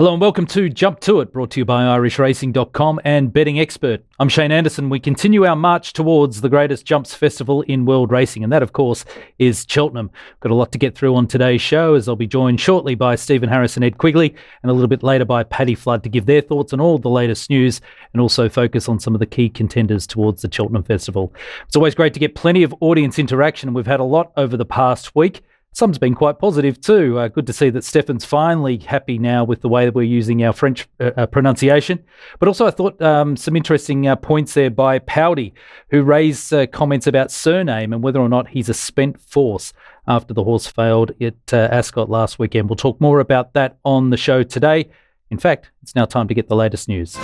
Hello and welcome to Jump To It, brought to you by IrishRacing.com and Betting Expert. I'm Shane Anderson. We continue our march towards the greatest jumps festival in world racing, and that, of course, is Cheltenham. Got a lot to get through on today's show, as I'll be joined shortly by Stephen Harris and Ed Quigley, and a little bit later by Paddy Flood to give their thoughts on all the latest news and also focus on some of the key contenders towards the Cheltenham Festival. It's always great to get plenty of audience interaction, and we've had a lot over the past week. Some's been quite positive too. Good to see that Stefan's finally happy now with the way that we're using our French pronunciation. But also I thought some interesting points there by Powdy, who raised comments about Cyrname and whether or not he's a spent force after the horse failed at Ascot last weekend. We'll talk more about that on the show today. In fact, it's now time to get the latest news.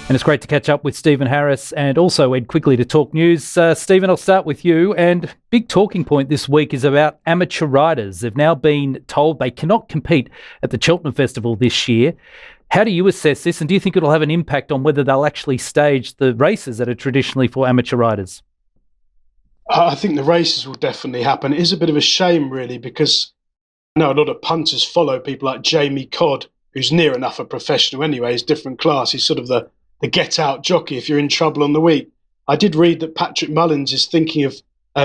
And it's great to catch up with Stephen Harris and also Ed Quigley to talk news. Stephen, I'll start with you. And big talking point this week is about amateur riders. They've now been told they cannot compete at the Cheltenham Festival this year. How do you assess this, and do you think it'll have an impact on whether they'll actually stage the races that are traditionally for amateur riders? I think the races will definitely happen. It is a bit of a shame, really, because I know a lot of punters follow people like Jamie Codd, who's near enough a professional anyway. He's different class. He's sort of the get-out jockey if you're in trouble on the week. I did read that Patrick Mullins is thinking of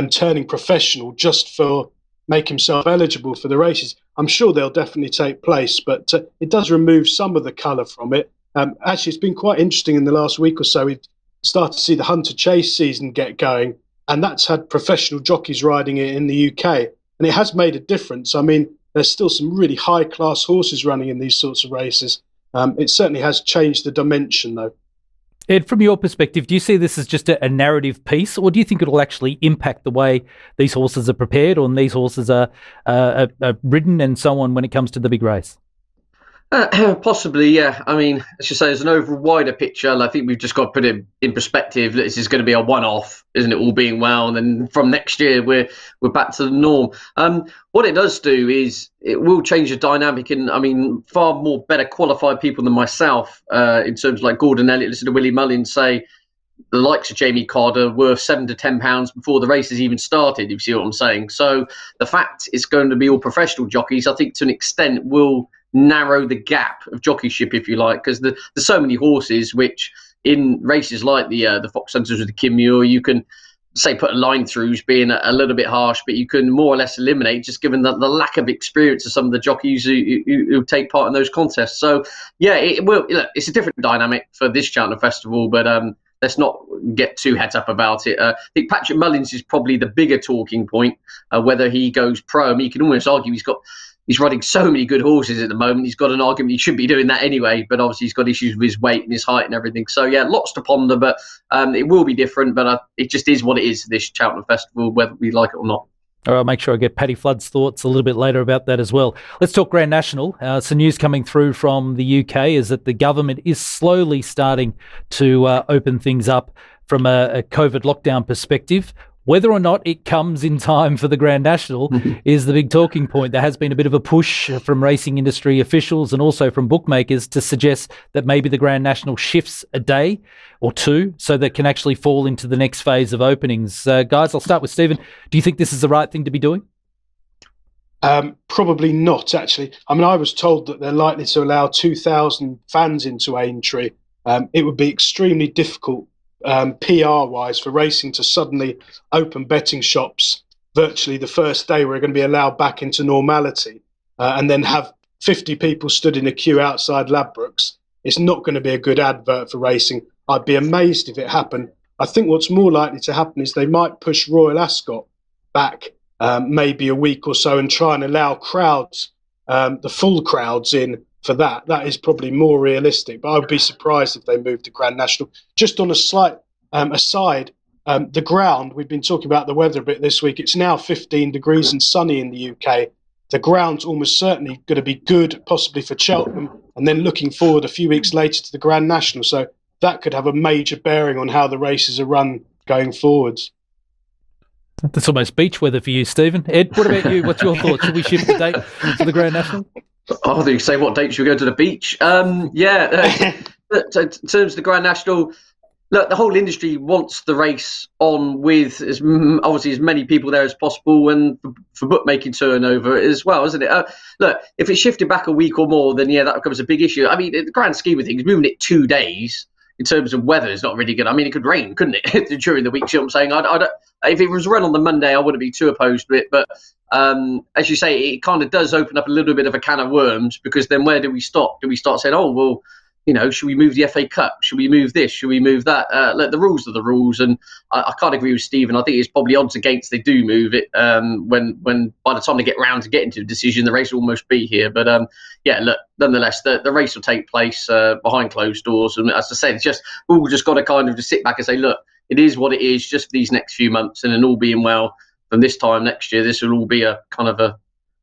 turning professional just for make himself eligible for the races. I'm sure they'll definitely take place, but it does remove some of the colour from it. Actually, it's been quite interesting in the last week or so. We've started to see the Hunter Chase season get going, and that's had professional jockeys riding it in the UK, and it has made a difference. I mean, there's still some really high-class horses running in these sorts of races. It certainly has changed the dimension, though. Ed, from your perspective, do you see this as just a narrative piece, or do you think it'll actually impact the way these horses are prepared or these horses are ridden and so on when it comes to the big race? Possibly, yeah. I mean, as you say, there's an overall wider picture. I think we've just got to put it in perspective. This is going to be a one-off, isn't it? All being well, and then from next year we're back to the norm. What it does do is it will change the dynamic, and I mean, far more better qualified people than myself in terms of like Gordon Elliott. Listen to Willie Mullins say the likes of Jamie Codd are worth £7 to £10 before the race has even started, if you see what I'm saying. So the fact it's going to be all professional jockeys, I think to an extent will narrow the gap of jockeyship, if you like, because there's so many horses which in races like the Fox Hunters with the Kim Muir, you can say put a line throughs being a little bit harsh, but you can more or less eliminate just given the lack of experience of some of the jockeys who take part in those contests. So yeah, it's a different dynamic for this Cheltenham Festival, but let's not get too het up about it. I think Patrick Mullins is probably the bigger talking point, whether he goes pro. I mean, you can almost argue he's riding so many good horses at the moment. He's got an argument he should be doing that anyway, but obviously he's got issues with his weight and his height and everything. So yeah, lots to ponder, but it will be different. But it just is what it is, this Cheltenham Festival, whether we like it or not. All right, I'll make sure I get Paddy Flood's thoughts a little bit later about that as well. Let's talk Grand National. Some news coming through from the UK is that the government is slowly starting to open things up from a COVID lockdown perspective. Whether or not it comes in time for the Grand National is the big talking point. There has been a bit of a push from racing industry officials and also from bookmakers to suggest that maybe the Grand National shifts a day or two so that it can actually fall into the next phase of openings. Guys, I'll start with Stephen. Do you think this is the right thing to be doing? Probably not, actually. I mean, I was told that they're likely to allow 2,000 fans into Aintree. It would be extremely difficult PR-wise for racing to suddenly open betting shops virtually the first day we're going to be allowed back into normality and then have 50 people stood in a queue outside Ladbrokes. It's not going to be a good advert for racing. I'd be amazed if it happened. I think what's more likely to happen is they might push Royal Ascot back maybe a week or so and try and allow crowds, the full crowds in for that. That is probably more realistic, but I would be surprised if they moved to Grand National. Just on a slight aside, the ground, we've been talking about the weather a bit this week. It's now 15 degrees and sunny in the UK. The ground's almost certainly going to be good, possibly for Cheltenham, and then looking forward a few weeks later to the Grand National. So that could have a major bearing on how the races are run going forwards. That's almost beach weather for you, Stephen. Ed, what about you? What's your thoughts? Should we shift the date for the Grand National? Oh, they say what date should we go to the beach? In terms of the Grand National, look, the whole industry wants the race on with obviously as many people there as possible, and for bookmaking turnover as well, isn't it? Look, if it shifted back a week or more, then that becomes a big issue. I mean, in the grand scheme of things, moving it 2 days in terms of weather is not really good. I mean, it could rain, couldn't it, during the week? You know what I'm saying? I don't, if it was run on the Monday, I wouldn't be too opposed to it. But as you say, it kind of does open up a little bit of a can of worms, because then where do we stop? Do we start saying, oh, well, should we move the FA Cup? Should we move this? Should we move that? The rules are the rules, and I can't agree with Stephen. I think it's probably odds against they do move it. When by the time they get round to getting to the decision, the race will almost be here. But look, nonetheless, the race will take place behind closed doors, and as I said, it's just we've all just got to kind of just sit back and say, look, it is what it is, just for these next few months, and then all being well, from this time next year, this will all be a kind of a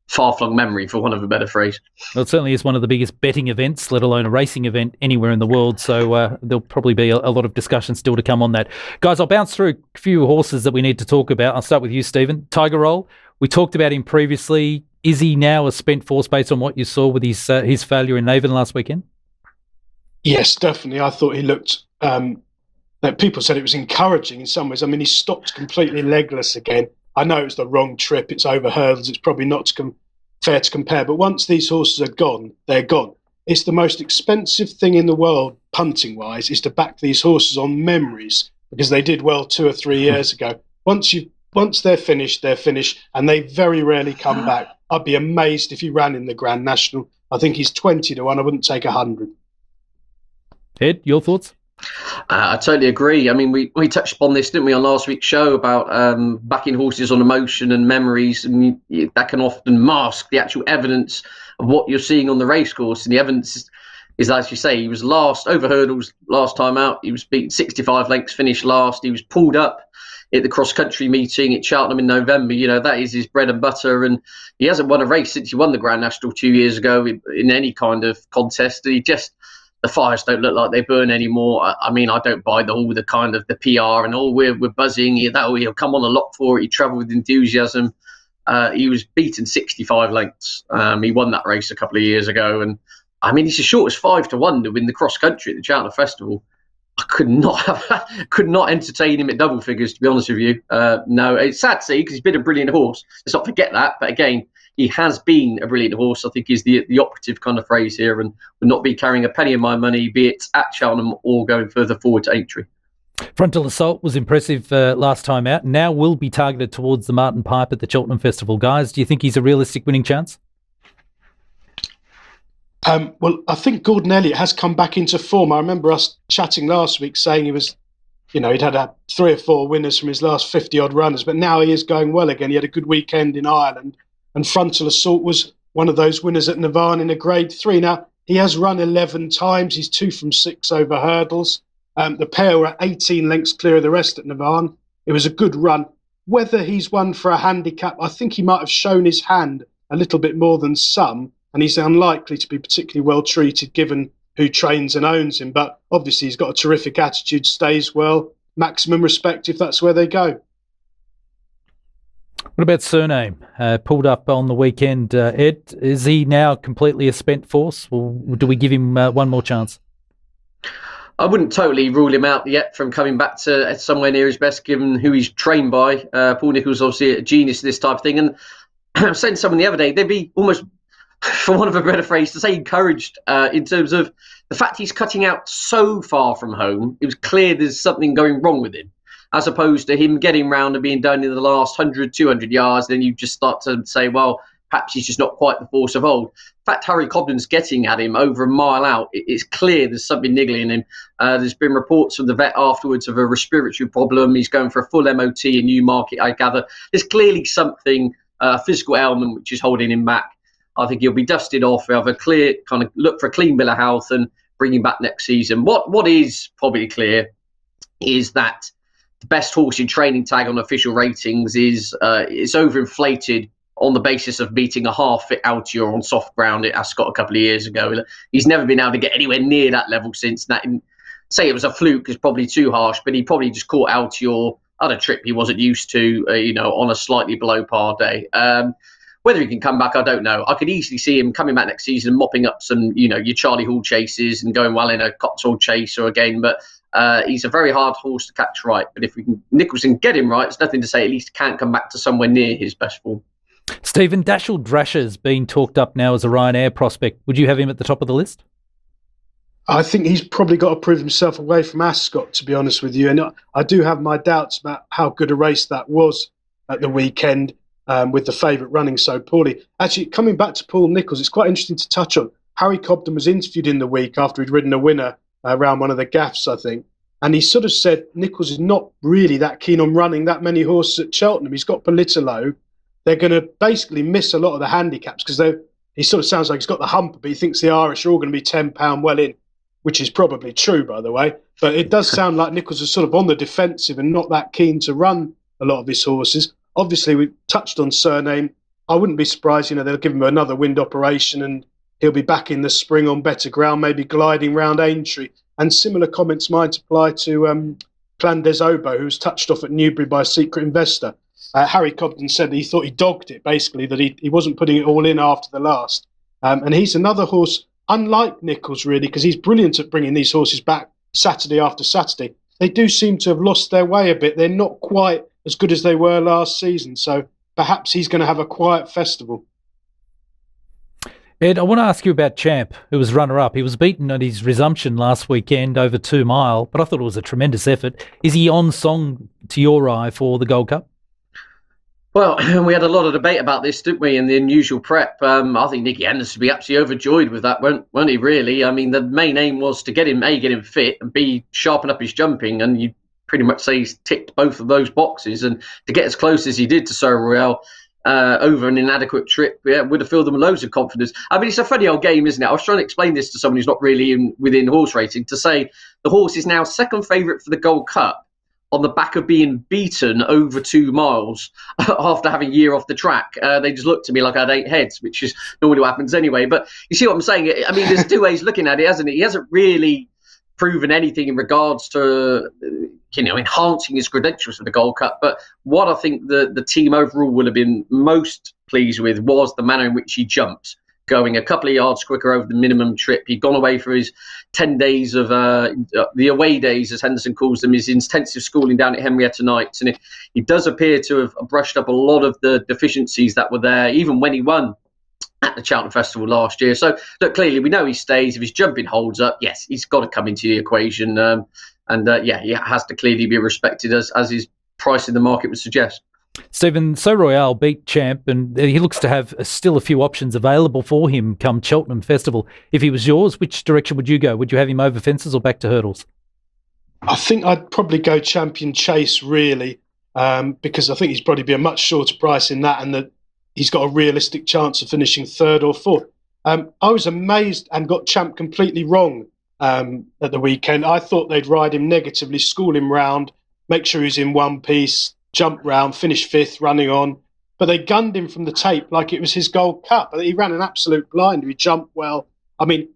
far-flung memory, for want of a better phrase. Well, it certainly is one of the biggest betting events, let alone a racing event, anywhere in the world. So there'll probably be a lot of discussion still to come on that. Guys, I'll bounce through a few horses that we need to talk about. I'll start with you, Stephen. Tiger Roll, we talked about him previously. Is he now a spent force based on what you saw with his failure in Navan last weekend? Yes, definitely. I thought he looked... people said it was encouraging in some ways. I mean, he stopped completely legless again. I know it's the wrong trip. It's over hurdles. It's probably not fair to compare. But once these horses are gone, they're gone. It's the most expensive thing in the world, punting-wise, is to back these horses on memories, because they did well 2 or 3 years ago. Once they're finished, and they very rarely come back. I'd be amazed if he ran in the Grand National. I think he's 20 to 1. I wouldn't take 100. Ed, your thoughts? I totally agree. I mean, we touched upon this, didn't we, on last week's show about backing horses on emotion and memories, and that can often mask the actual evidence of what you're seeing on the racecourse. And the evidence is, as you say, he was last over hurdles last time out. He was beaten 65 lengths, finished last. He was pulled up at the cross-country meeting at Cheltenham in November. That is his bread and butter, and he hasn't won a race since he won the Grand National 2 years ago in any kind of contest. The fires don't look like they burn anymore. I mean, I don't buy the kind of the PR and we're buzzing. He'll come on a lot for it. He travelled with enthusiasm. He was beaten 65 lengths. He won that race a couple of years ago, and I mean, he's as short as 5 to 1 to win the cross country at the Cheltenham Festival. I could not entertain him at double figures, to be honest with you. No, it's sad to see, because he's been a brilliant horse. Let's not forget that. But again, he has been a brilliant horse, I think, is the operative kind of phrase here, and will not be carrying a penny of my money, be it at Cheltenham or going further forward to Aintree. Frontal Assault was impressive last time out. Now will be targeted towards the Martin Pipe at the Cheltenham Festival. Guys, do you think he's a realistic winning chance? Well, I think Gordon Elliott has come back into form. I remember us chatting last week saying he was, he'd had 3 or 4 winners from his last 50-odd runners, but now he is going well again. He had a good weekend in Ireland, and Frontal Assault was one of those winners at Navan in a Grade 3. Now, he has run 11 times. He's 2 from 6 over hurdles. The pair were 18 lengths clear of the rest at Navan. It was a good run. Whether he's won for a handicap, I think he might have shown his hand a little bit more than some, and he's unlikely to be particularly well treated given who trains and owns him. But obviously he's got a terrific attitude, stays well, maximum respect if that's where they go. What about Cyrname? Pulled up on the weekend. Ed, is he now completely a spent force, or do we give him one more chance? I wouldn't totally rule him out yet from coming back to somewhere near his best, given who he's trained by. Paul Nicholls obviously a genius in this type of thing. And I was saying to someone the other day, they'd be almost, for want of a better phrase, to say encouraged in terms of the fact he's cutting out so far from home. It was clear there's something going wrong with him, as opposed to him getting round and being done in the last 100, 200 yards. Then you just start to say, well, perhaps he's just not quite the force of old. In fact, Harry Cobden's getting at him over a mile out. It's clear there's something niggling him. There's been reports from the vet afterwards of a respiratory problem. He's going for a full MOT in Newmarket, I gather. There's clearly something, physical ailment, which is holding him back. I think he'll be dusted off. We'll have a clear kind of look for a clean bill of health and bring him back next season. What is probably clear is that the best horse in training tag on official ratings is it's overinflated on the basis of beating a half-fit Altior on soft ground at Ascot a couple of years ago. He's never been able to get anywhere near that level since. That, say it was a fluke is probably too harsh, but he probably just caught Altior on a trip he wasn't used to, on a slightly below par day. Whether he can come back, I don't know. I could easily see him coming back next season, mopping up some, your Charlie Hall chases and going well in a Cotswold chase or a game. But He's a very hard horse to catch right, but if Nichols can get him right, it's nothing to say at least he can't come back to somewhere near his best form. Stephen, Dashel Drasher's been talked up now as a Ryanair prospect. Would you have him at the top of the list? I think he's probably got to prove himself away from Ascot, to be honest with you. And I do have my doubts about how good a race that was at the weekend, with the favourite running so poorly. Actually, coming back to Paul Nicholls, it's quite interesting to touch on. Harry Cobden was interviewed in the week after he'd ridden a winner around one of the gaffs, I think. And he sort of said Nicholls is not really that keen on running that many horses at Cheltenham. He's got Politolo. They're going to basically miss a lot of the handicaps because he sort of sounds like he's got the hump, but he thinks the Irish are all going to be £10 well in, which is probably true, by the way. But it does sound like Nicholls is sort of on the defensive and not that keen to run a lot of his horses. Obviously, we touched on Cyrname. I wouldn't be surprised, they'll give him another wind operation and he'll be back in the spring on better ground, maybe gliding round Aintree. And similar comments might apply to Plan des Obeaux, who was touched off at Newbury by a secret investor. Harry Cobden said that he thought he dogged it, basically, that he wasn't putting it all in after the last. And he's another horse, unlike Nicholls, really, because he's brilliant at bringing these horses back Saturday after Saturday. They do seem to have lost their way a bit. They're not quite as good as they were last season. So perhaps he's going to have a quiet festival. Ed, I want to ask you about Champ, who was runner-up. He was beaten at his resumption last weekend over 2 Mile, but I thought it was a tremendous effort. Is he on song to your eye for the Gold Cup? Well, we had a lot of debate about this, didn't we, in the unusual prep. I think Nicky Anderson would be absolutely overjoyed with that, won't he, really? I mean, the main aim was to get him fit, and B, sharpen up his jumping, and you pretty much say he's ticked both of those boxes. And to get as close as he did to Sir Royale over an inadequate trip, would have filled them with loads of confidence. I mean, it's a funny old game, isn't it? I was trying to explain this to someone who's not really within horse racing, to say the horse is now second favourite for the Gold Cup on the back of being beaten over 2 miles after having a year off the track. They just looked at me like I had 8 heads, which is normally what happens anyway. But you see what I'm saying? I mean, there's 2 ways of looking at it, hasn't it? He hasn't really proven anything in regards to enhancing his credentials for the Gold Cup. But what I think the team overall will have been most pleased with was the manner in which he jumped, going a couple of yards quicker over the minimum trip. He'd gone away for his 10 days of the away days, as Henderson calls them, his intensive schooling down at Henrietta Knights. And he does appear to have brushed up a lot of the deficiencies that were there, even when he won at the Cheltenham Festival last year. So, look, clearly we know he stays. If his jumping holds up, yes, he's got to come into the equation. He has to clearly be respected as his price in the market would suggest. Stephen, Sir Royale beat Champ, and he looks to have still a few options available for him come Cheltenham Festival. If he was yours, which direction would you go? Would you have him over fences or back to hurdles? I think I'd probably go Champion Chase, really, because I think he's probably be a much shorter price in that, and that he's got a realistic chance of finishing 3rd or 4th. I was amazed and got Champ completely wrong at the weekend. I thought they'd ride him negatively, school him round, make sure he's in one piece, jump round, finish 5th, running on. But they gunned him from the tape like it was his Gold Cup. He ran an absolute blinder. He jumped well. I mean,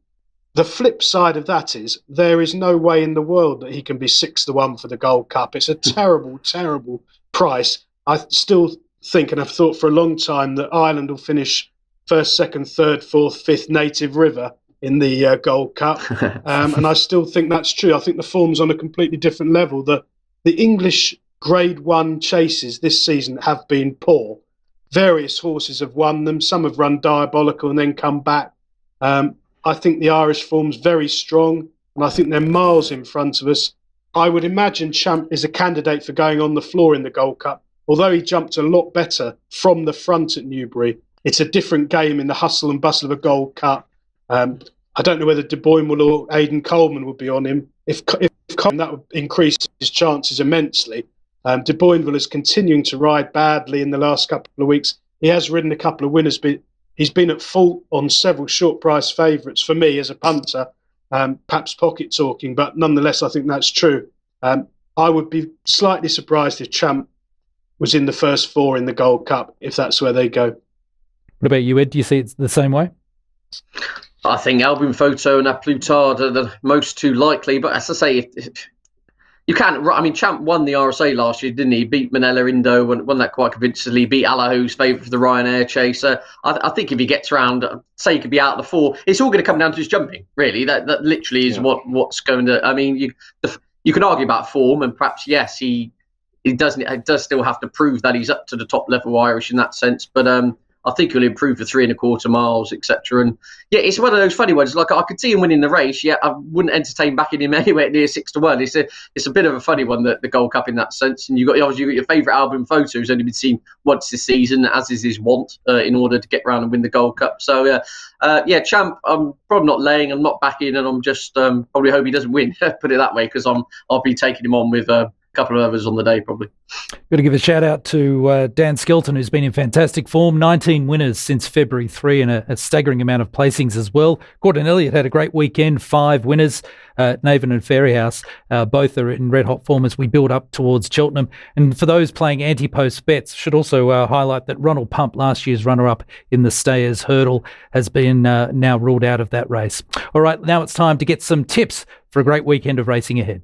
the flip side of that is there is no way in the world that he can be 6-1 for the Gold Cup. It's a terrible, terrible price. I still think, and I've thought for a long time, that Ireland will finish 1st, 2nd, 3rd, 4th, 5th Native River in the Gold Cup. And I still think that's true. I think the form's on a completely different level. The English Grade 1 chases this season have been poor. Various horses have won them. Some have run diabolical and then come back. I think the Irish form's very strong, and I think they're miles in front of us. I would imagine Champ is a candidate for going on the floor in the Gold Cup. Although he jumped a lot better from the front at Newbury, it's a different game in the hustle and bustle of a Gold Cup. I don't know whether De Boinville or Aidan Coleman would be on him. If Coleman, that would increase his chances immensely. De Boinville is continuing to ride badly in the last couple of weeks. He has ridden a couple of winners, but he's been at fault on several short price favourites. For me, as a punter, perhaps pocket talking, but nonetheless, I think that's true. I would be slightly surprised if Champ was in the first 4 in the Gold Cup, if that's where they go. What about you, Ed? Do you see it the same way? I think Album Photo and Plutard are the most 2 likely, but as I say, you can't. I mean, Champ won the RSA last year, didn't he? Beat Manella Indo, won that quite convincingly. Beat Allaho's favourite for the Ryanair chase. I think if he gets around, say he could be out of the 4, it's all going to come down to his jumping. Really, that literally is what's going to. I mean, you can argue about form, and perhaps yes, he does still have to prove that he's up to the top level Irish in that sense. But I think he'll improve for 3.25 miles, etc. And yeah, it's one of those funny ones. Like I could see him winning the race. Yeah, I wouldn't entertain backing him anywhere near 6-1. It's a bit of a funny one, the Gold Cup in that sense. And you've got your favourite album photo who's only been seen once this season, as is his wont, in order to get round and win the Gold Cup. So Champ, I'm probably not laying, I'm not backing, and I'm just probably hope he doesn't win. Put it that way, because I'll be taking him on with couple of others on the day probably. Got to give a shout out to Dan Skelton, who's been in fantastic form. 19 winners since February 3 and a staggering amount of placings as well. Gordon Elliott had a great weekend, 5 winners. Navan and Fairyhouse both are in red hot form as we build up towards Cheltenham. And for those playing Antepost bets, should also highlight that Ronald Pump, last year's runner-up in the Stayers Hurdle, has been now ruled out of that race. All right, now it's time to get some tips for a great weekend of racing ahead.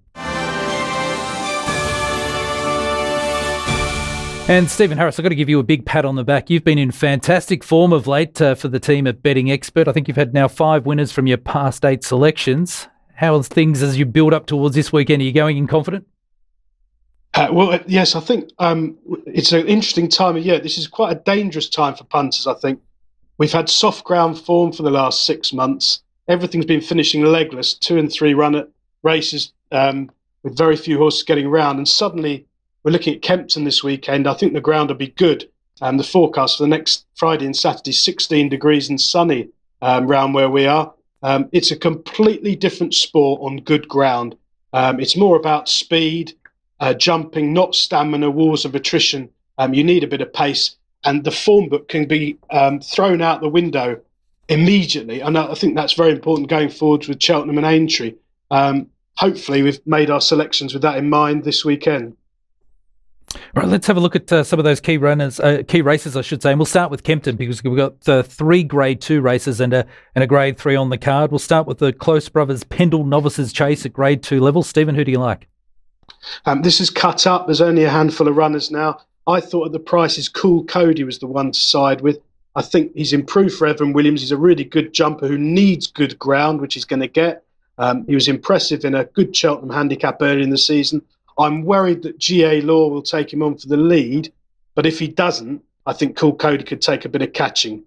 And Stephen Harris, I've got to give you a big pat on the back. You've been in fantastic form of late for the team at Betting Expert. I think you've had now 5 winners from your past 8 selections. How are things as you build up towards this weekend? Are you going in confident? Yes, I think it's an interesting time of year. This is quite a dangerous time for punters, I think. We've had soft ground form for the last 6 months. Everything's been finishing legless, 2 and 3 run races with very few horses getting around. And suddenly we're looking at Kempton this weekend. I think the ground will be good. The forecast for the next Friday and Saturday, 16 degrees and sunny round where we are. It's a completely different sport on good ground. It's more about speed, jumping, not stamina, wars of attrition. You need a bit of pace, and the form book can be thrown out the window immediately. And I think that's very important going forward with Cheltenham and Aintree. Hopefully we've made our selections with that in mind this weekend. All right, let's have a look at some of those key races, I should say. And we'll start with Kempton because we've got 3 Grade 2 races and a Grade 3 on the card. We'll start with the Close Brothers Pendle Novices Chase at Grade 2 level. Stephen, who do you like? This is cut up. There's only a handful of runners now. I thought at the prices, Cool Cody was the one to side with. I think he's improved for Evan Williams. He's a really good jumper who needs good ground, which he's going to get. He was impressive in a good Cheltenham handicap early in the season. I'm worried that GA Law will take him on for the lead, but if he doesn't, I think Cool Cody could take a bit of catching.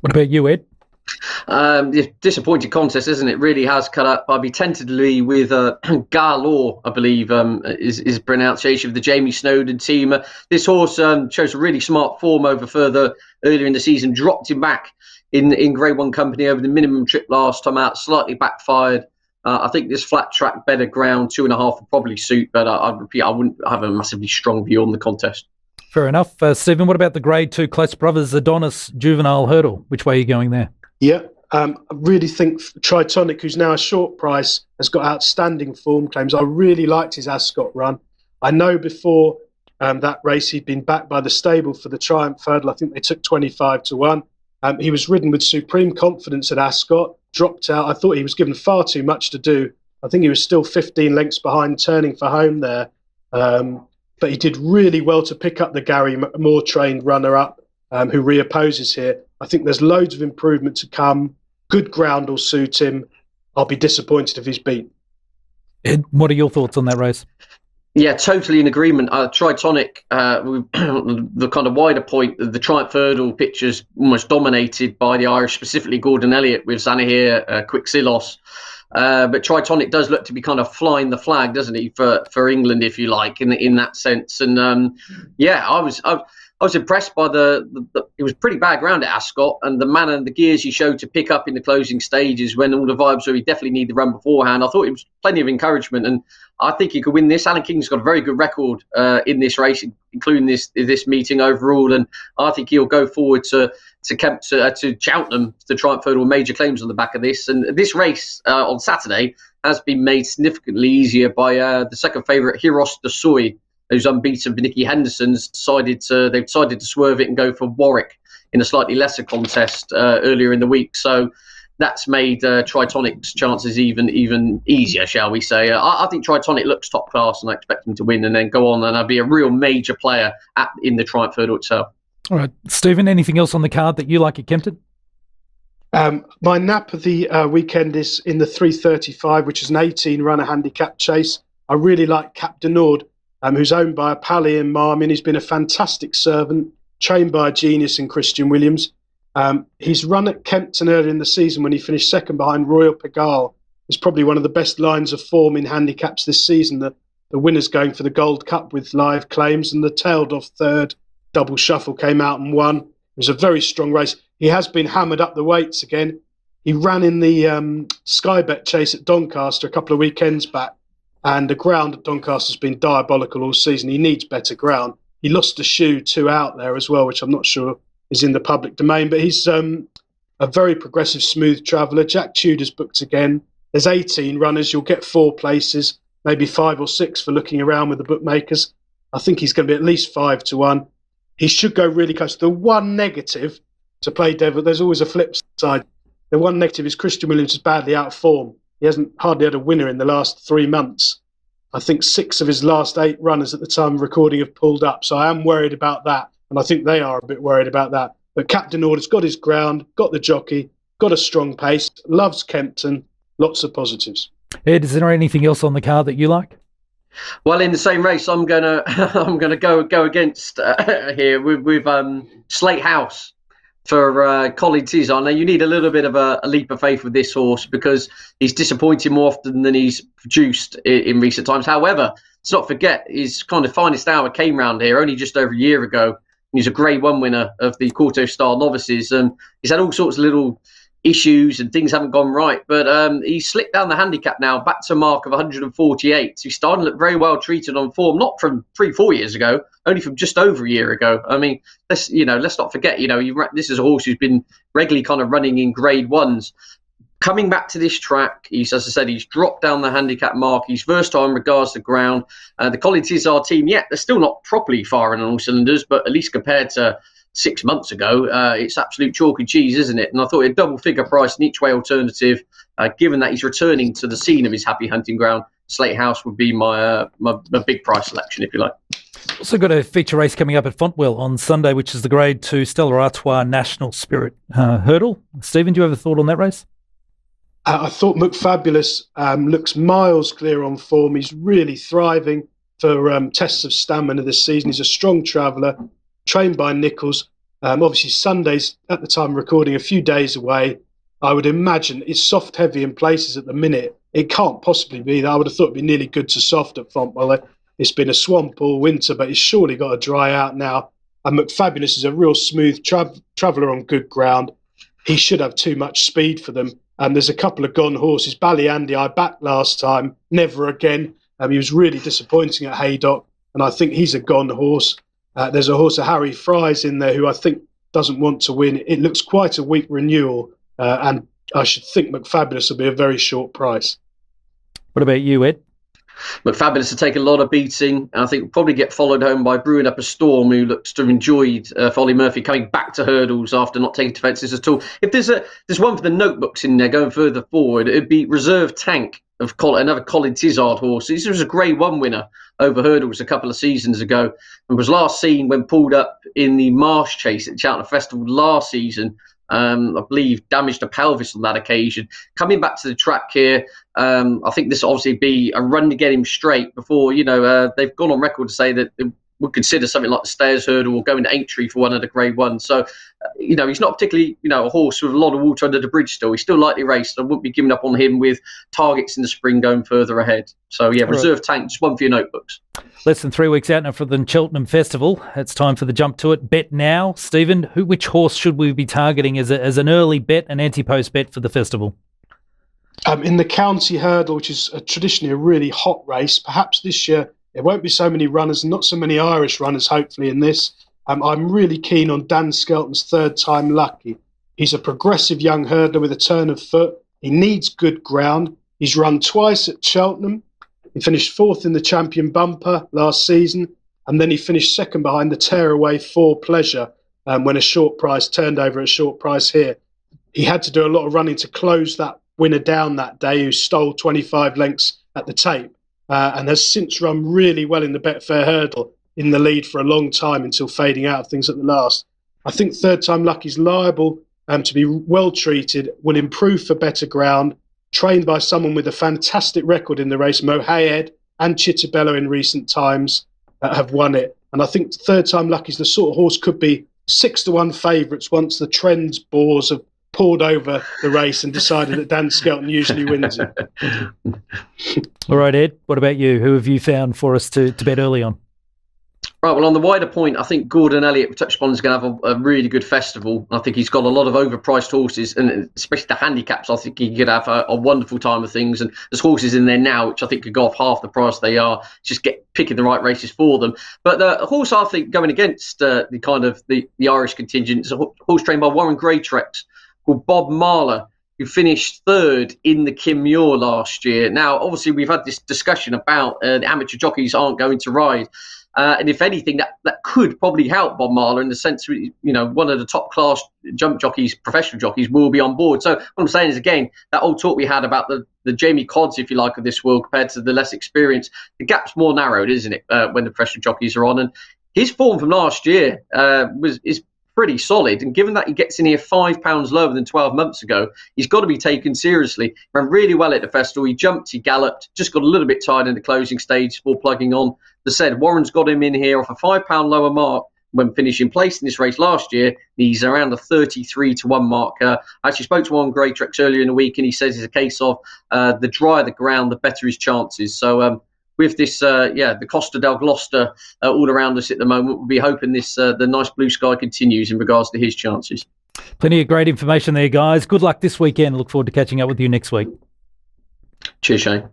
What about you, Ed? Disappointing contest, isn't it? Really has cut up. I'd be tentatively with Garlaw, I believe is pronunciation of the Jamie Snowden team. This horse shows a really smart form over further earlier in the season, dropped him back in Grade 1 company over the minimum trip last time out, slightly backfired. I think this flat track, better ground, 2.5 would probably suit, but I'd repeat, I wouldn't have a massively strong view on the contest. Fair enough. Stephen, what about the Grade 2 Close Brothers Adonis Juvenile Hurdle? Which way are you going there? Yeah, I really think Tritonic, who's now a short price, has got outstanding form claims. I really liked his Ascot run. I know before that race he'd been backed by the stable for the Triumph Hurdle. I think they took 25-1. He was ridden with supreme confidence at Ascot, dropped out. I thought he was given far too much to do. I think he was still 15 lengths behind, turning for home there. But he did really well to pick up the Gary Moore trained runner-up who reopposes here. I think there's loads of improvement to come. Good ground will suit him. I'll be disappointed if he's beat. Ed, what are your thoughts on that race? Yeah, totally in agreement. Tritonic, the kind of wider point, the Triumph Hurdle picture's almost dominated by the Irish, specifically Gordon Elliott with Zanahiyr, Quixilos. But Tritonic does look to be kind of flying the flag, doesn't he, for England, if you like, in that sense. And I was impressed by it was pretty bad ground at Ascot, and the manner and the gears he showed to pick up in the closing stages when all the vibes were he definitely need the run beforehand. I thought it was plenty of encouragement, and I think he could win this. Alan King's got a very good record in this race, including this meeting overall, and I think he'll go forward to Cheltenham to try and further major claims on the back of this. And this race on Saturday has been made significantly easier by the second favourite, Hiros de Soy, who's unbeaten. Nicky Henderson's decided to swerve it and go for Warwick in a slightly lesser contest earlier in the week. So that's made Tritonic's chances even easier, shall we say. I think Tritonic looks top class, and I expect him to win and then go on and be a real major player in the Triumph Hurdle itself. All right, Stephen, anything else on the card that you like at Kempton? My nap of the weekend is in the 335, which is an 18-runner handicap chase. I really like Cap de Nord, who's owned by a Pally and Marmin. He's been a fantastic servant, trained by a genius in Christian Williams. He's run at Kempton earlier in the season when he finished second behind Royal Pigalle. It's probably one of the best lines of form in handicaps this season. The winner's going for the Gold Cup with live claims, and the tailed off third Double Shuffle came out and won. It was a very strong race. He has been hammered up the weights again. He ran in the Sky Bet chase at Doncaster a couple of weekends back, and the ground at Doncaster has been diabolical all season. He needs better ground. He lost a shoe 2 out there as well, which I'm not sure is in the public domain, but he's a very progressive, smooth traveller. Jack Tudor's booked again. There's 18 runners. You'll get 4 places, maybe 5 or 6 for looking around with the bookmakers. I think he's going to be at least 5 to 1. He should go really close. The one negative to play devil, there's always a flip side. The one negative is Christian Williams is badly out of form. He hasn't hardly had a winner in the last 3 months. I think 6 of his last 8 runners at the time of recording have pulled up. So I am worried about that. And I think they are a bit worried about that. But Captain Order's got his ground, got the jockey, got a strong pace, loves Kempton, lots of positives. Ed, is there anything else on the card that you like? Well, in the same race, I'm gonna go against here with Slate House for Colin Tizard. Now, you need a little bit of a leap of faith with this horse because he's disappointed more often than he's produced in recent times. However, let's not forget his kind of finest hour came round here only just over a year ago. He's a Grade 1 winner of the Quarto Star Novices. He's had all sorts of little issues and things haven't gone right, but he's slipped down the handicap now back to a mark of 148. So he's starting to look very well treated on form, not from 3-4 years ago, only from just over a year ago. I mean, let's not forget, this is a horse who's been regularly kind of running in Grade 1s. Coming back to this track, as I said, he's dropped down the handicap mark. He's versatile in regards to ground. The Colin Tizard team, they're still not properly firing on all cylinders, but at least compared to 6 months ago, it's absolute chalk and cheese, isn't it? And I thought a double figure price, an each way alternative, given that he's returning to the scene of his happy hunting ground, Slate House would be my big price selection, if you like. Also got a feature race coming up at Fontwell on Sunday, which is the Grade 2 Stella Artois National Spirit Hurdle. Stephen, do you have a thought on that race? I thought McFabulous looks miles clear on form. He's really thriving for tests of stamina this season. He's a strong traveller, trained by Nichols. Obviously, Sunday's, at the time of recording, a few days away. I would imagine it's soft heavy in places at the minute. It can't possibly be that. I would have thought it'd be nearly good to soft at Fontwell. It's been a swamp all winter, but it's surely got to dry out now. And McFabulous is a real smooth traveller on good ground. He should have too much speed for them. There's a couple of gone horses. Bally Andy, I backed last time, never again. He was really disappointing at Haydock, and I think he's a gone horse. There's a horse of Harry Fry's in there who I think doesn't want to win. It looks quite a weak renewal, and I should think McFabulous will be a very short price. What about you, Ed? McFabulous to take a lot of beating, and I think will probably get followed home by Brewing Up a Storm, who looks to have enjoyed Folly Murphy coming back to hurdles after not taking defences at all. If there's one for the notebooks in there going further forward, it'd be Reserve Tank of another Colin Tizard horse. This was a Grade 1 winner over hurdles a couple of seasons ago and was last seen when pulled up in the Marsh Chase at Cheltenham Festival last season. I believe damaged a pelvis on that occasion. Coming back to the track here, I think this will obviously be a run to get him straight before, they've gone on record to say that they would consider something like the Stairs Hurdle or going to Aintree for one of the Grade 1s. So, he's not particularly, a horse with a lot of water under the bridge still. He's still lightly raced. I wouldn't be giving up on him with targets in the spring going further ahead. So, Reserve Tank, just one for your notebooks. Less than 3 weeks out now for the Cheltenham Festival. It's time for the jump to it. Bet now. Stephen, which horse should we be targeting as an early bet, an anti-post bet for the festival? In the County Hurdle, which is traditionally a really hot race, perhaps this year there won't be so many runners, not so many Irish runners, hopefully, in this. I'm really keen on Dan Skelton's Third Time Lucky. He's a progressive young hurdler with a turn of foot. He needs good ground. He's run twice at Cheltenham. He finished 4th in the Champion Bumper last season, and then he finished second behind the Tearaway For Pleasure when a short price turned over at a short price here. He had to do a lot of running to close that winner down that day, who stole 25 lengths at the tape and has since run really well in the Betfair Hurdle, in the lead for a long time until fading out of things at the last. I think Third Time Lucky's liable to be well treated, will improve for better ground, trained by someone with a fantastic record in the race. Mohayed and Chitabella in recent times have won it. And I think Third Time Lucky is the sort of horse could be 6-1 favourites once the trends bores have poured over the race and decided that Dan Skelton usually wins it. All right, Ed, what about you? Who have you found for us to bet early on? Right, well, on the wider point, I think Gordon Elliott, we touched upon, is going to have a really good festival. I think he's got a lot of overpriced horses, and especially the handicaps, I think he could have a wonderful time of things. And there's horses in there now, which I think could go off half the price they are, just picking the right races for them. But the horse, I think, going against the Irish contingent is a horse trained by Warren Greatrex called Bob Marler, who finished third in the Kim Muir last year. Now, obviously, we've had this discussion about the amateur jockeys aren't going to ride. And if anything, that could probably help Bob Marler in the sense, one of the top class jump jockeys, professional jockeys, will be on board. So what I'm saying is, again, that old talk we had about the Jamie Codds, if you like, of this world compared to the less experienced, the gap's more narrowed, isn't it, when the professional jockeys are on? And his form from last year is pretty solid. And given that he gets in here £5 lower than 12 months ago, he's got to be taken seriously. Ran really well at the festival. He jumped, he galloped, just got a little bit tired in the closing stage before plugging on. As I said, Warren's got him in here off a £5 lower mark when finishing place in this race last year. He's around the 33-1 mark. I actually spoke to Warren Greatrex earlier in the week, and he says it's a case of the drier the ground, the better his chances. So with this, the Costa del Gloucester all around us at the moment, we'll be hoping the nice blue sky continues in regards to his chances. Plenty of great information there, guys. Good luck this weekend. Look forward to catching up with you next week. Cheers, Shane.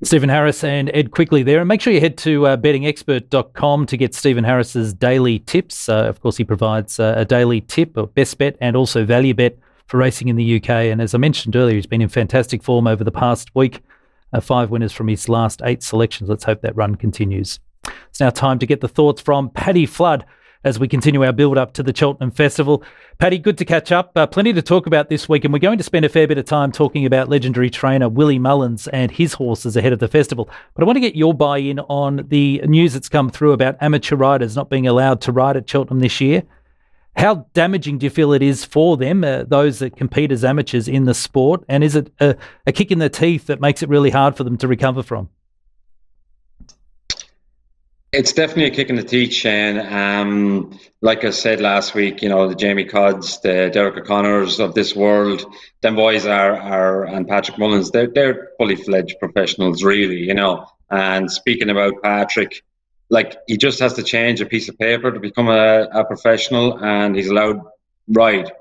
Stephen Harris and Ed Quigley there. And make sure you head to bettingexpert.com to get Stephen Harris's daily tips. Of course, he provides a daily tip of best bet and also value bet for racing in the UK. And as I mentioned earlier, he's been in fantastic form over the past week. 5 winners from his last 8 selections. Let's hope that run continues. It's now time to get the thoughts from Paddy Flood as we continue our build-up to the Cheltenham Festival. Paddy, good to catch up. Plenty to talk about this week, and we're going to spend a fair bit of time talking about legendary trainer Willie Mullins and his horses ahead of the festival. But I want to get your buy-in on the news that's come through about amateur riders not being allowed to ride at Cheltenham this year. How damaging do you feel it is for them, those that compete as amateurs in the sport? And is it a kick in the teeth that makes it really hard for them to recover from? It's definitely a kick in the teeth, Shane. Like I said last week, the Jamie Codds, the Derek O'Connors of this world, them boys and Patrick Mullins, they're fully fledged professionals, really, And speaking about Patrick, he just has to change a piece of paper to become a professional, and he's allowed ride,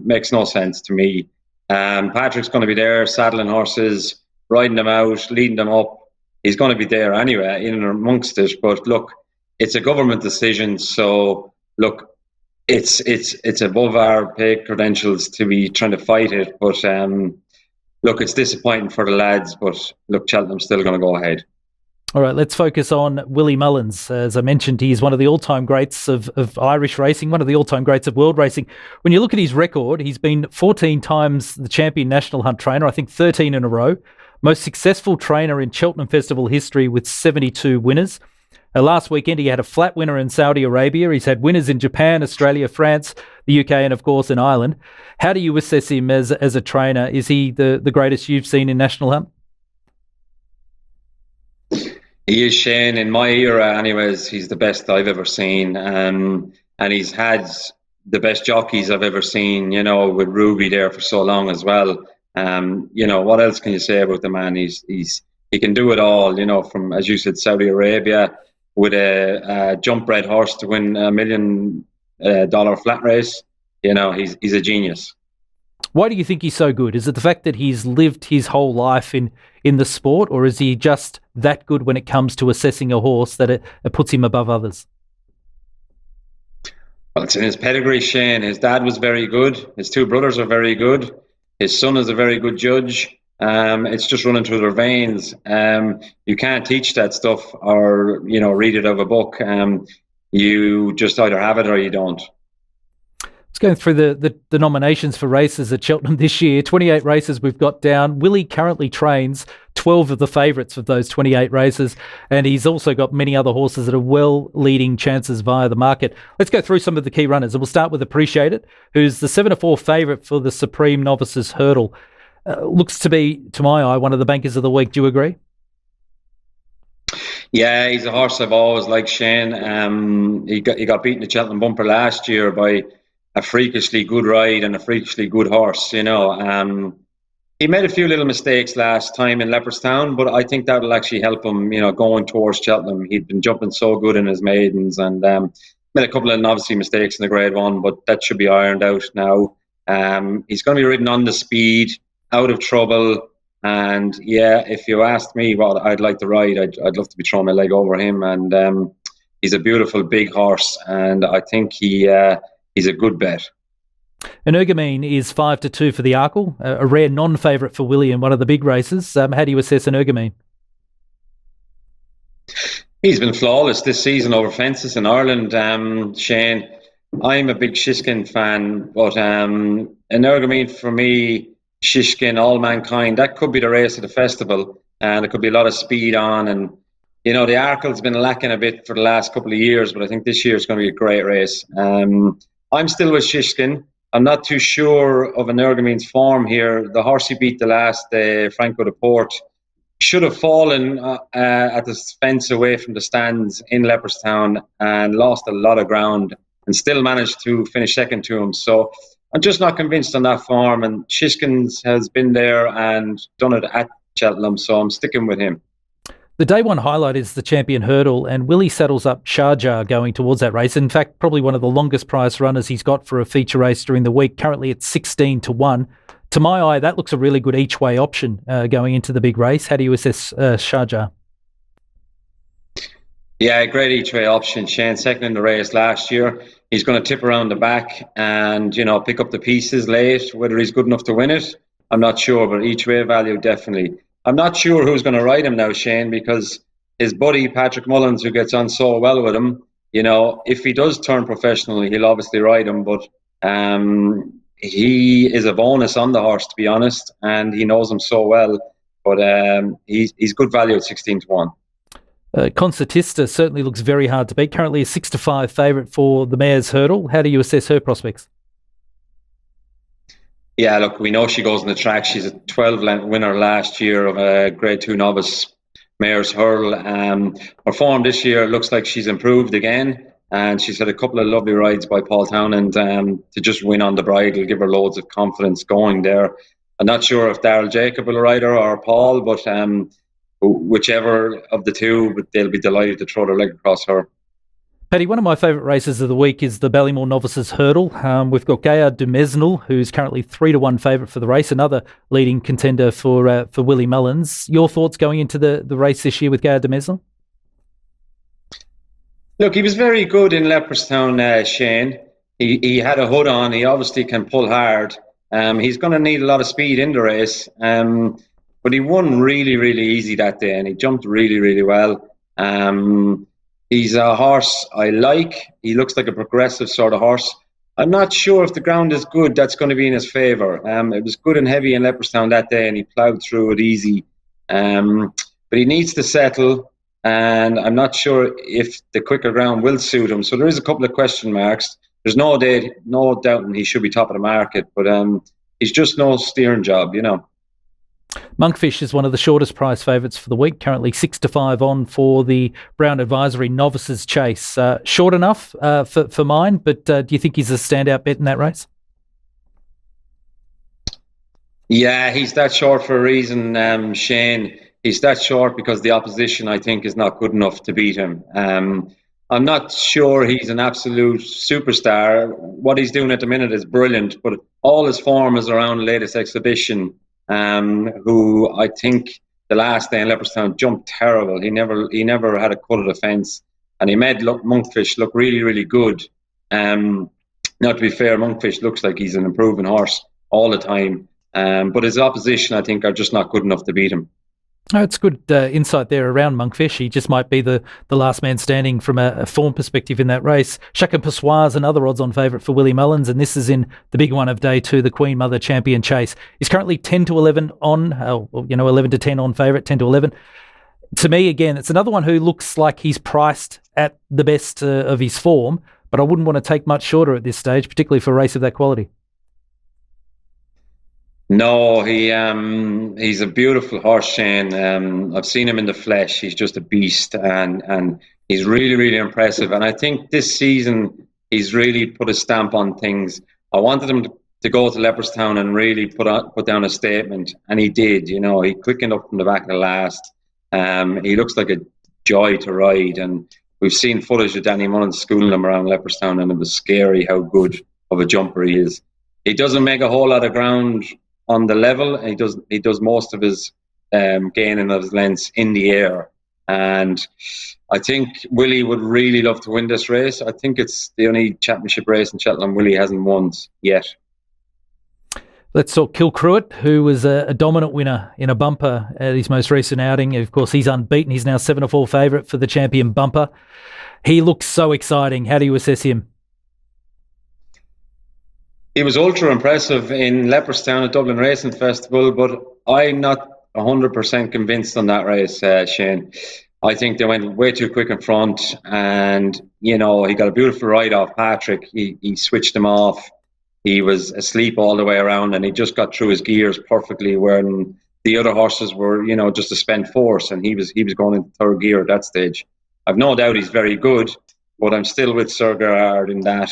makes no sense to me. Patrick's going to be there saddling horses, riding them out, leading them up. He's going to be there anyway, in and amongst it. But look, it's a government decision. So look, it's above our pay credentials to be trying to fight it. But look, it's disappointing for the lads. But look, Cheltenham's still going to go ahead. All right, let's focus on Willie Mullins. As I mentioned, he's one of the all-time greats of Irish racing, one of the all-time greats of world racing. When you look at his record, he's been 14 times the champion national hunt trainer, I think 13 in a row. Most successful trainer in Cheltenham Festival history with 72 winners. Last weekend, he had a flat winner in Saudi Arabia. He's had winners in Japan, Australia, France, the UK, and of course in Ireland. How do you assess him as a trainer? Is he the greatest you've seen in national hunt? He is, Shane. In my era, anyways, he's the best I've ever seen. And he's had the best jockeys I've ever seen, with Ruby there for so long as well. What else can you say about the man? He can do it all, from, as you said, Saudi Arabia with a jump bred horse to win $1 million flat race. He's a genius. Why do you think he's so good? Is it the fact that he's lived his whole life in the sport, or is he just that good when it comes to assessing a horse that it puts him above others? Well, it's in his pedigree, Shane. His dad was very good. His 2 brothers are very good. His son is a very good judge. It's just running through their veins. You can't teach that stuff or, read it out of a book. You just either have it or you don't. Let's go through the nominations for races at Cheltenham this year. 28 races we've got down. Willie currently trains 12 of the favourites of those 28 races, and he's also got many other horses that are well leading chances via the market. Let's go through some of the key runners, and we'll start with Appreciate It, who's the 7-4 favourite for the Supreme Novices Hurdle. Looks to be, to my eye, one of the bankers of the week. Do you agree? Yeah, he's a horse I've always liked, Shane. He got beaten at Cheltenham Bumper last year by a freakishly good ride and a freakishly good horse, you know. He made a few little mistakes last time in Leopardstown, but I think that'll actually help him, you know, going towards Cheltenham. He'd been jumping so good in his maidens and made a couple of obviously mistakes in the Grade 1, but that should be ironed out now. He's going to be ridden on the speed, out of trouble. And yeah, if you asked me what I'd like to ride, I'd love to be throwing my leg over him. And he's a beautiful big horse, and I think he's a good bet. Energumene is 5-2 for the Arkle, a rare non-favourite for Willie in one of the big races. How do you assess Energumene? He's been flawless this season over fences in Ireland, Shane. I'm a big Shishkin fan, but Energumene for me, Shishkin, All Mankind, that could be the race of the festival, and there could be a lot of speed on. And you know, the Arkle's been lacking a bit for the last couple of years, but I think this year is going to be a great race. I'm still with Shishkin. I'm not too sure of Energumene's form here. The horse he beat the last day, Franco de Port, should have fallen at the fence away from the stands in Leopardstown and lost a lot of ground and still managed to finish second to him. So I'm just not convinced on that form, and Shishkins has been there and done it at Cheltenham, so I'm sticking with him. The day one highlight is the Champion Hurdle, and Willie saddles up Sharjah going towards that race. In fact, probably one of the longest price runners he's got for a feature race during the week, currently at 16-1. To my eye, that looks a really good each-way option going into the big race. How do you assess Sharjah? Yeah, great each-way option. Shane, second in the race last year. He's going to tip around the back and, you know, pick up the pieces late. Whether he's good enough to win it, I'm not sure, but each-way value, definitely. I'm not sure who's going to ride him now, Shane, because his buddy, Patrick Mullins, who gets on so well with him, you know, if he does turn professional, he'll obviously ride him, but he is a bonus on the horse, to be honest, and he knows him so well, but he's good value at 16-1. Concertista certainly looks very hard to beat. Currently a 6-5 favourite for the Mayor's Hurdle. How do you assess her prospects? Yeah, look, we know she goes on the track. She's a 12-length winner last year of a Grade 2 novice Mayor's Hurdle. Her form this year looks like she's improved again, and she's had a couple of lovely rides by Paul Townend to just win on the bridle, give her loads of confidence going there. I'm not sure if Daryl Jacob will ride her or Paul, but whichever of the two, they'll be delighted to throw their leg across her. Paddy, one of my favourite races of the week is the Ballymore Novices Hurdle. We've got Gaillard du Mesnil, who's currently 3-1 favourite for the race, another leading contender for Willie Mullins. Your thoughts going into the race this year with Gaillard du Mesnil? Look, he was very good in Leopardstown, Shane. He had a hood on. He obviously can pull hard. He's going to need a lot of speed in the race. But he won really, really easy that day, and he jumped really, really well. He's a horse I like. He looks like a progressive sort of horse. I'm not sure if the ground is good, that's going to be in his favour. It was good and heavy in Leopardstown that day, and he ploughed through it easy. But he needs to settle, and I'm not sure if the quicker ground will suit him. So there is a couple of question marks. There's no doubting he should be top of the market, but he's just no steering job, you know. Monkfish is one of the shortest price favourites for the week, currently 6-5 on for the Brown Advisory Novices Chase. Short enough for mine, but do you think he's a standout bet in that race? Yeah, he's that short for a reason, Shane. He's that short because the opposition, I think, is not good enough to beat him. I'm not sure he's an absolute superstar. What he's doing at the minute is brilliant, but all his form is around the latest exhibition. Who I think the last day in Leopardstown jumped terrible. He never had a cut of the fence, and he made Monkfish look really, really good. Now, to be fair, Monkfish looks like he's an improving horse all the time, but his opposition, I think, are just not good enough to beat him. Oh, it's good insight there around Monkfish. He just might be the last man standing from a form perspective in that race. Chacun Pour Soi is another odds-on favourite for Willie Mullins, and this is in the big one of day 2, the Queen Mother Champion Chase. He's currently 10 to 11 on, 11 to 10 on favourite, 10 to 11. To me, again, it's another one who looks like he's priced at the best of his form, but I wouldn't want to take much shorter at this stage, particularly for a race of that quality. No, he's a beautiful horse, Shane. I've seen him in the flesh. He's just a beast, and he's really, really impressive. And I think this season he's really put a stamp on things. I wanted him to go to Leopardstown and really put down a statement, and he did. He quickened up from the back of the last. He looks like a joy to ride, and we've seen footage of Danny Mullins schooling him around Leopardstown, and it was scary how good of a jumper he is. He doesn't make a whole lot of ground on the level. He does most of his gaining of his lengths in the air, and I think Willie would really love to win this race. I think it's the only championship race in Cheltenham Willie hasn't won yet. Let's talk Kilcruit, who was a dominant winner in a bumper at his most recent outing. Of course, he's unbeaten. He's now 7-4 favourite for the champion bumper. He looks so exciting. How do you assess him? He was ultra impressive in Leopardstown at Dublin Racing Festival, but I'm not 100% convinced on that race, Shane. I think they went way too quick in front, and he got a beautiful ride off Patrick. He switched him off. He was asleep all the way around, and he just got through his gears perfectly. When the other horses were, just a spent force, and he was going into third gear at that stage. I've no doubt he's very good, but I'm still with Sir Gerard in that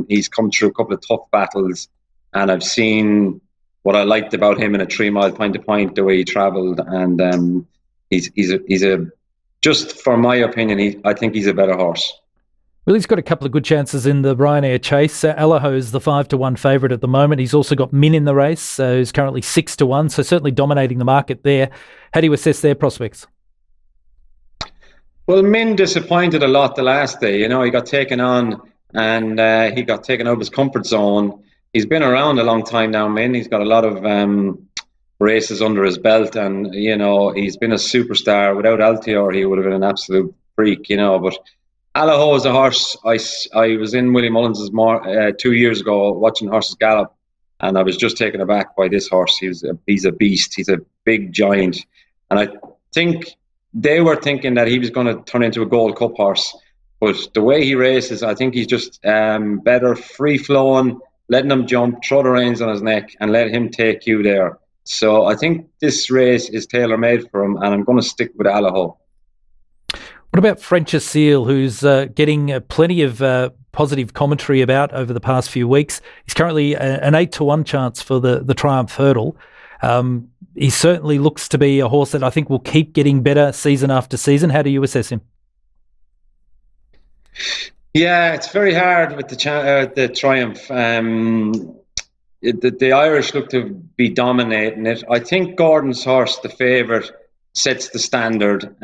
he's come through a couple of tough battles, and I've seen what I liked about him in a 3 mile point to point, the way he travelled, and he's just for my opinion, I think he's a better horse. Willie's got a couple of good chances in the Ryanair Chase. Allaho is the 5-1 favourite at the moment. He's also got Min in the race, who's currently 6-1, so certainly dominating the market there. How do you assess their prospects? Well, Min disappointed a lot the last day. He got taken on, and he got taken out of his comfort zone. He's been around a long time now, Min. He's got a lot of races under his belt, and he's been a superstar. Without Altior, he would have been an absolute freak. But Allaho is a horse. I was in Willie Mullins' 2 years ago watching horses gallop, and I was just taken aback by this horse. He's a beast. He's a big giant, and I think they were thinking that he was going to turn into a Gold Cup horse, but the way he races, I think he's just better free-flowing, letting him jump, throw the reins on his neck, and let him take you there. So I think this race is tailor-made for him, and I'm going to stick with Allaho. What about French Seal, who's getting plenty of positive commentary about over the past few weeks? He's currently an 8-1 chance for the Triumph Hurdle. He certainly looks to be a horse that I think will keep getting better season after season. How do you assess him? Yeah, it's very hard with the Triumph. The Irish look to be dominating it. I think Gordon's horse, the favourite, sets the standard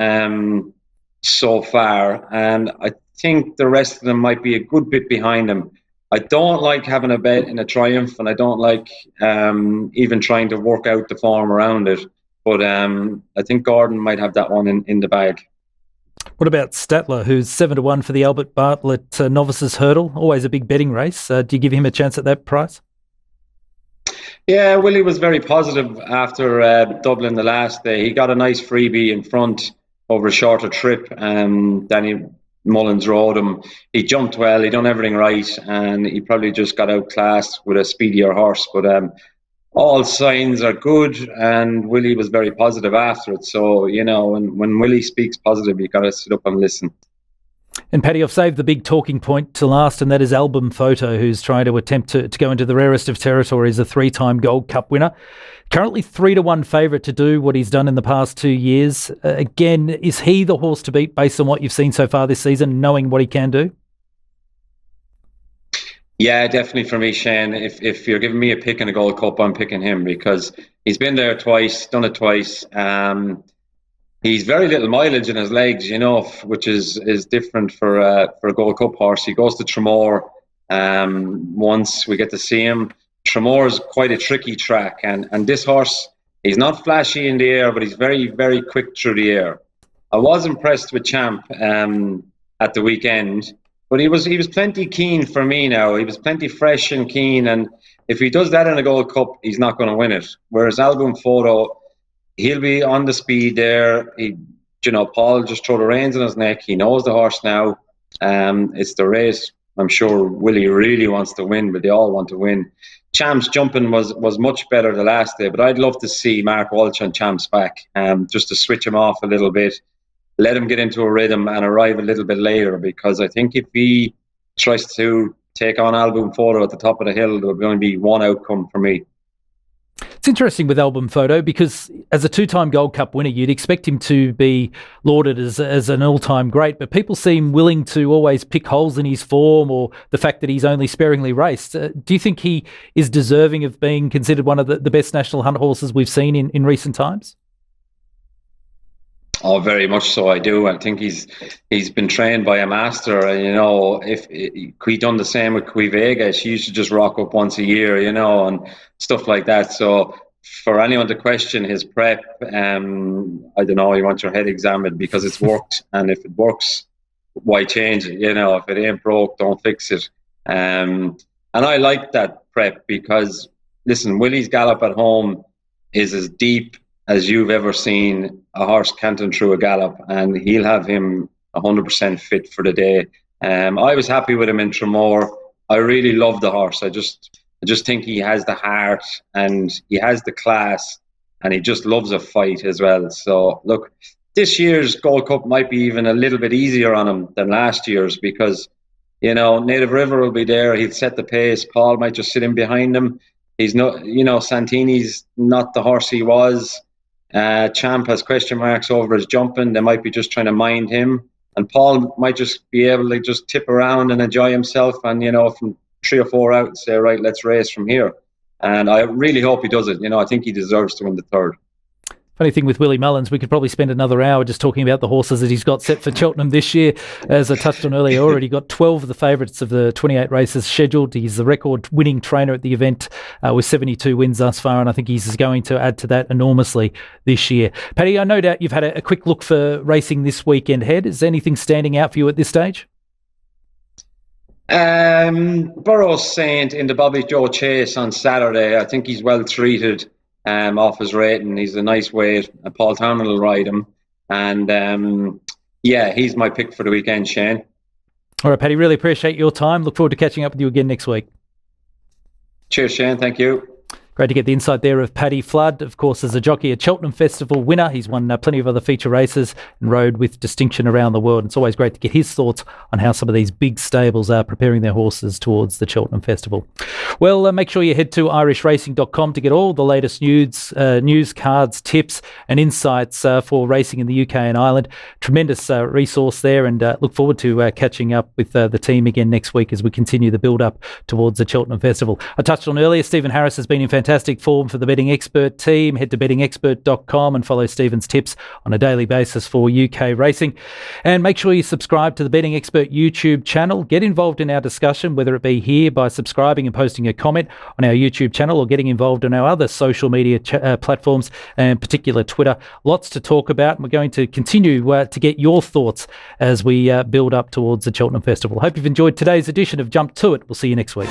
so far, and I think the rest of them might be a good bit behind him. I don't like having a bet in a Triumph, and I don't like even trying to work out the form around it. But I think Gordon might have that one in the bag. What about Statler, who's 7-1 for the Albert Bartlett Novices Hurdle? Always a big betting race. Do you give him a chance at that price? Yeah, Willie was very positive after Dublin the last day. He got a nice freebie in front over a shorter trip. Danny Mullins rode him. He jumped well. He done everything right, and he probably just got outclassed with a speedier horse. But all signs are good, and Willie was very positive after it. So when Willie speaks positive, you got to sit up and listen. And Paddy, I've saved the big talking point to last, and that is Album Photo, who's trying to attempt to go into the rarest of territories, a 3-time Gold Cup winner. Currently 3-1 favourite to do what he's done in the past 2 years. Again, is he the horse to beat based on what you've seen so far this season, knowing what he can do? Yeah, definitely for me, Shane. If you're giving me a pick in a Gold Cup, I'm picking him because he's been there twice, done it twice. He's very little mileage in his legs, which is different for a Gold Cup horse. He goes to Tramore once we get to see him. Tramore is quite a tricky track, and this horse He's not flashy in the air, but he's very, very quick through the air. I was impressed with Champ at the weekend, but he was plenty keen for me now. He was plenty fresh and keen, and if he does that in a Gold Cup, he's not going to win it. Whereas Album Photo, he'll be on the speed there. Paul just throw the reins on his neck. He knows the horse now. It's the race. I'm sure Willie really wants to win, but they all want to win. Champ's jumping was much better the last day, but I'd love to see Mark Walsh on Champ's back, just to switch him off a little bit, let him get into a rhythm and arrive a little bit later, because I think if he tries to take on Album Photo at the top of the hill, there'll only be one outcome for me. It's interesting with Album Photo because as a two-time Gold Cup winner, you'd expect him to be lauded as an all-time great, but people seem willing to always pick holes in his form or the fact that he's only sparingly raced. Do you think he is deserving of being considered one of the best national hunt horses we've seen in recent times? Oh, very much so. I do. I think he's been trained by a master. If he done the same with Quigley, she used to just rock up once a year, and stuff like that. So for anyone to question his prep, I don't know. You want your head examined because it's worked, and if it works, why change it? If it ain't broke, don't fix it. And I like that prep because listen, Willie's gallop at home is as deep as you've ever seen a horse canting through a gallop, and he'll have him 100% fit for the day. I was happy with him in Tremor. I really love the horse. I just think he has the heart and he has the class, and he just loves a fight as well. So look, this year's Gold Cup might be even a little bit easier on him than last year's because Native River will be there. He'll set the pace. Paul might just sit in behind him. He's not, Santini's not the horse he was. Champ has question marks over his jumping. They might be just trying to mind him, and Paul might just be able to just tip around and enjoy himself, and from 3 or 4 out say, right, let's race from here. And I really hope he does it. I think he deserves to win the third. Funny thing with Willie Mullins, we could probably spend another hour just talking about the horses that he's got set for Cheltenham this year. As I touched on earlier, already got 12 of the favourites of the 28 races scheduled. He's the record-winning trainer at the event with 72 wins thus far, and I think he's going to add to that enormously this year. Paddy, I no doubt you've had a quick look for racing this weekend ahead. Is anything standing out for you at this stage? Burroughs Saint in the Bobby Joe Chase on Saturday. I think he's well treated. Off his rating, he's a nice weight. Paul Townend will ride him, and he's my pick for the weekend, Shane. All right, Paddy, really appreciate your time. Look forward to catching up with you again next week. Cheers, Shane. Thank you. Great to get the insight there of Paddy Flood. Of course, as a jockey, a Cheltenham Festival winner. He's won plenty of other feature races and rode with distinction around the world. It's always great to get his thoughts on how some of these big stables are preparing their horses towards the Cheltenham Festival. Well, make sure you head to irishracing.com to get all the latest news, cards, tips and insights for racing in the UK and Ireland. Tremendous resource there, and look forward to catching up with the team again next week as we continue the build-up towards the Cheltenham Festival. I touched on earlier, Stephen Harris has been in fantastic form for the Betting Expert team. Head to bettingexpert.com and follow Stephen's tips on a daily basis for UK racing. And make sure you subscribe to the Betting Expert YouTube channel. Get involved in our discussion, whether it be here by subscribing and posting a comment on our YouTube channel or getting involved in our other social media platforms, and in particular Twitter. Lots to talk about, and we're going to continue to get your thoughts as we build up towards the Cheltenham Festival. Hope you've enjoyed today's edition of Jump To It. We'll see you next week.